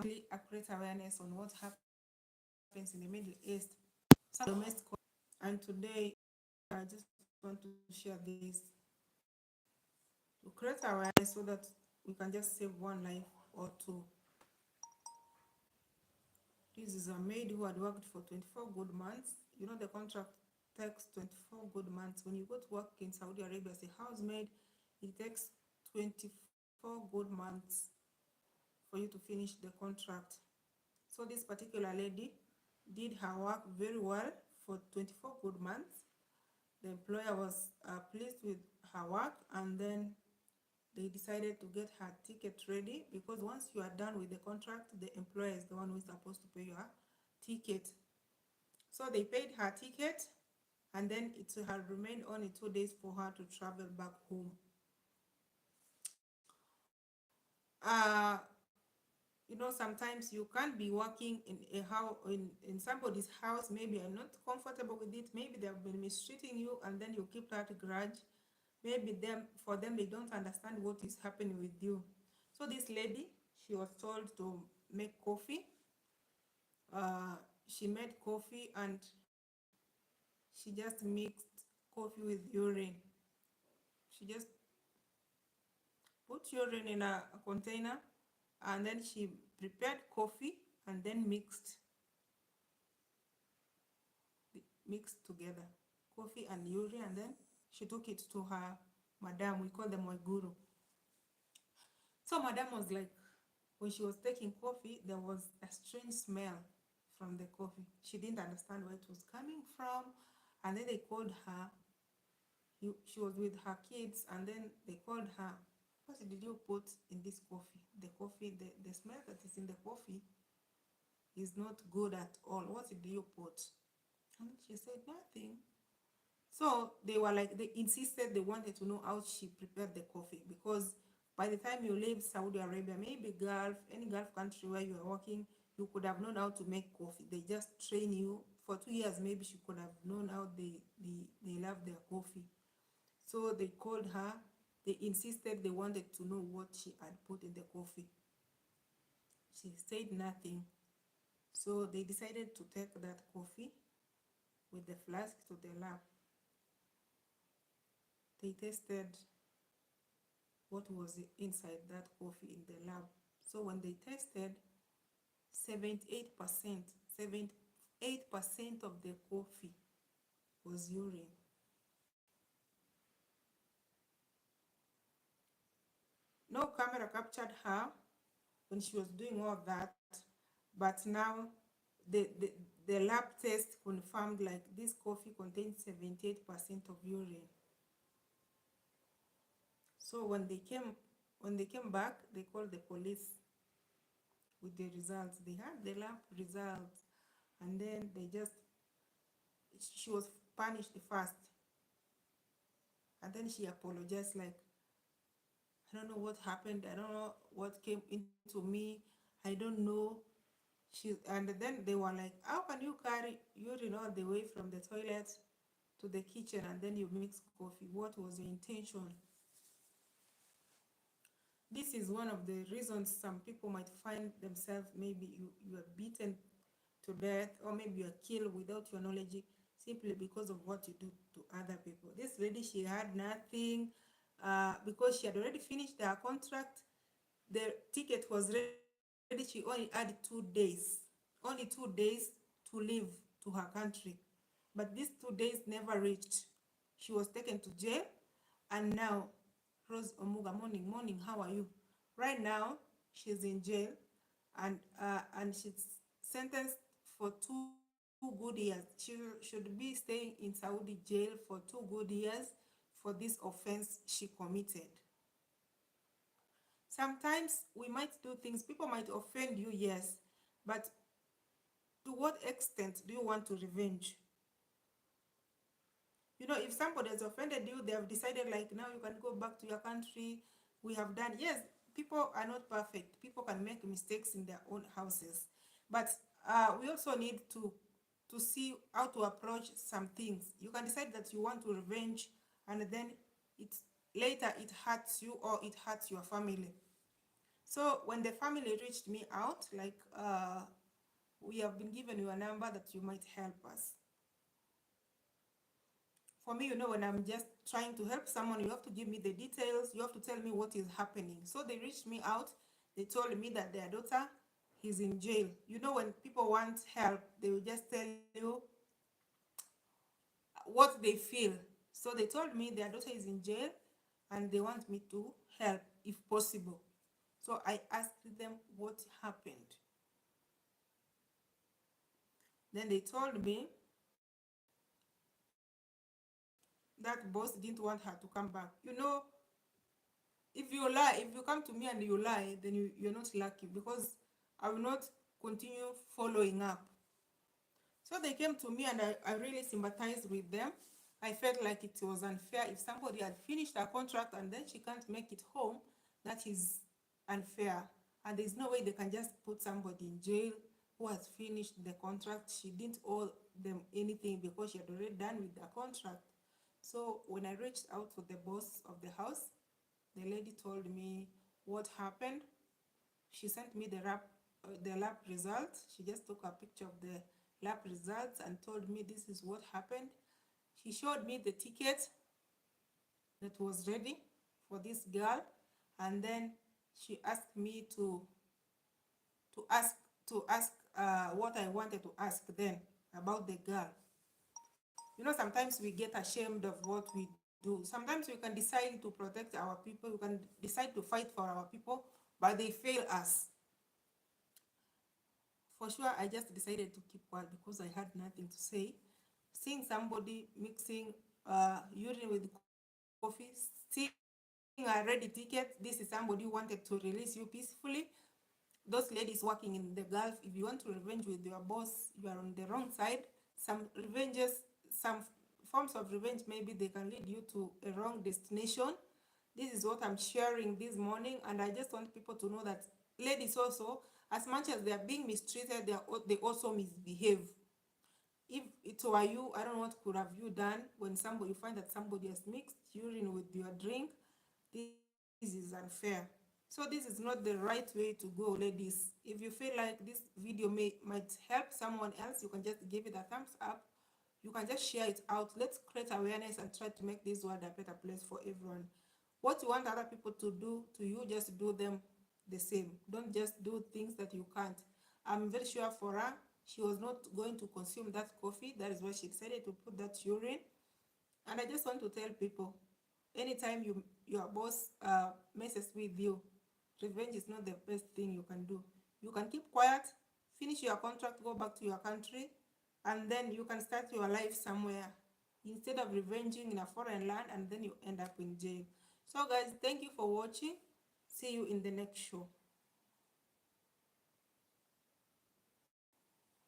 really accurate awareness on what happens in the Middle East, some domestic. And today, I just want to share this to create awareness so that we can just save one life or two. This is a maid who had worked for 24 good months. You know, the contract takes 24 good months. When you go to work in Saudi Arabia as a housemaid, it takes 24 good months for you to finish the contract. So this particular lady did her work very well for 24 good months. The employer was pleased with her work, and then they decided to get her ticket ready, because once you are done with the contract, the employer is the one who is supposed to pay your ticket. So they paid her ticket, and then it had remained only 2 days for her to travel back home. Sometimes you can't be working in a house, in somebody's house. Maybe you're not comfortable with it. Maybe they've been mistreating you, and then you keep that grudge. Maybe for them, they don't understand what is happening with you. So this lady, she was told to make coffee. uh, she made coffee, and she just mixed coffee with urine. She just put urine in a container, and then she prepared coffee, and then mixed together coffee and urine, and then she took it to her madam. We call them Waiguru. So madam was like, when she was taking coffee, there was a strange smell from the coffee. She didn't understand where it was coming from, and then they called her. She was with her kids, and then they called her. What did you put in this coffee? The smell that is in the coffee is not good at all. What did you put? And she said nothing. So they insisted, they wanted to know how she prepared the coffee, because by the time you leave Saudi Arabia, maybe any Gulf country where you are working, you could have known how to make coffee. They just train you for 2 years. Maybe she could have known how they love their coffee. So they called her. They insisted, they wanted to know what she had put in the coffee. She said nothing. So they decided to take that coffee with the flask to the lab. They tested what was inside that coffee in the lab. So when they tested, 78%, 78% of the coffee was urine. No camera captured her when she was doing all that, but now the, the, the lab test confirmed, like, this coffee contains 78% of urine. So when they came back, they called the police with the results. They had the lab results, and then she was punished first, and then she apologized, like, I don't know what happened. I don't know what came into me. I don't know. And then they were like, how can you carry urine all the way from the toilet to the kitchen, and then you mix coffee? What was your intention? This is one of the reasons some people might find themselves, maybe you are beaten to death, or maybe you are killed without your knowledge, simply because of what you do to other people. This lady, she had nothing, because she had already finished her contract. The ticket was ready. She only had 2 days, only 2 days to leave to her country. But these 2 days never reached. She was taken to jail, and now, Rose Omuga, morning, how are you? Right now, she's in jail, and she's sentenced for 2 good years. She should be staying in Saudi jail for 2 good years for this offense she committed. Sometimes we might do things, people might offend you, yes, but to what extent do you want to revenge? If somebody has offended you, they have decided, like, now you can go back to your country. We have done, yes, people are not perfect. People can make mistakes in their own houses. But we also need to see how to approach some things. You can decide that you want to revenge, and then later it hurts you, or it hurts your family. So when the family reached me out, like, we have been given your number that you might help us. For me, when I'm just trying to help someone, you have to give me the details. You have to tell me what is happening. So they reached me out. They told me that their daughter is in jail. When people want help, they will just tell you what they feel. So they told me their daughter is in jail and they want me to help if possible. So I asked them what happened. Then they told me that boss didn't want her to come back. If you lie, if you come to me and you lie, then you're not lucky, because I will not continue following up. So they came to me and I really sympathized with them. I felt like it was unfair. If somebody had finished a contract and then she can't make it home, that is unfair. And there's no way they can just put somebody in jail who has finished the contract. She didn't owe them anything because she had already done with the contract. So when I reached out to the boss of the house, the lady told me what happened. She sent me the lab results. She just took a picture of the lab results and told me this is what happened. She showed me the ticket that was ready for this girl, and then she asked me to ask what I wanted to ask then about the girl. Sometimes we get ashamed of what we do. Sometimes we can decide to protect our people, we can decide to fight for our people, but they fail us. For sure, I just decided to keep quiet because I had nothing to say. Seeing somebody mixing urine with coffee, seeing a ready ticket, this is somebody who wanted to release you peacefully. Those ladies working in the Gulf, if you want to revenge with your boss, you are on the wrong side. Some forms of revenge, maybe they can lead you to a wrong destination. This is what I'm sharing this morning, and I just want people to know that ladies also, as much as they are being mistreated, they also misbehave. If it were you, I don't know what could have you done when you find that somebody has mixed urine with your drink. This is unfair. So this is not the right way to go, ladies. If you feel like this video might help someone else, you can just give it a thumbs up. You can just share it out. Let's create awareness and try to make this world a better place for everyone. What you want other people to do to you, just do them the same. Don't just do things that you can't. I'm very sure for her, she was not going to consume that coffee. That is why she decided to put that urine. And I just want to tell people, anytime your boss messes with you, revenge is not the best thing you can do. You can keep quiet, finish your contract, go back to your country, and then you can start your life somewhere instead of revenging in a foreign land and then you end up in jail. So guys, thank you for watching. See you in the next show.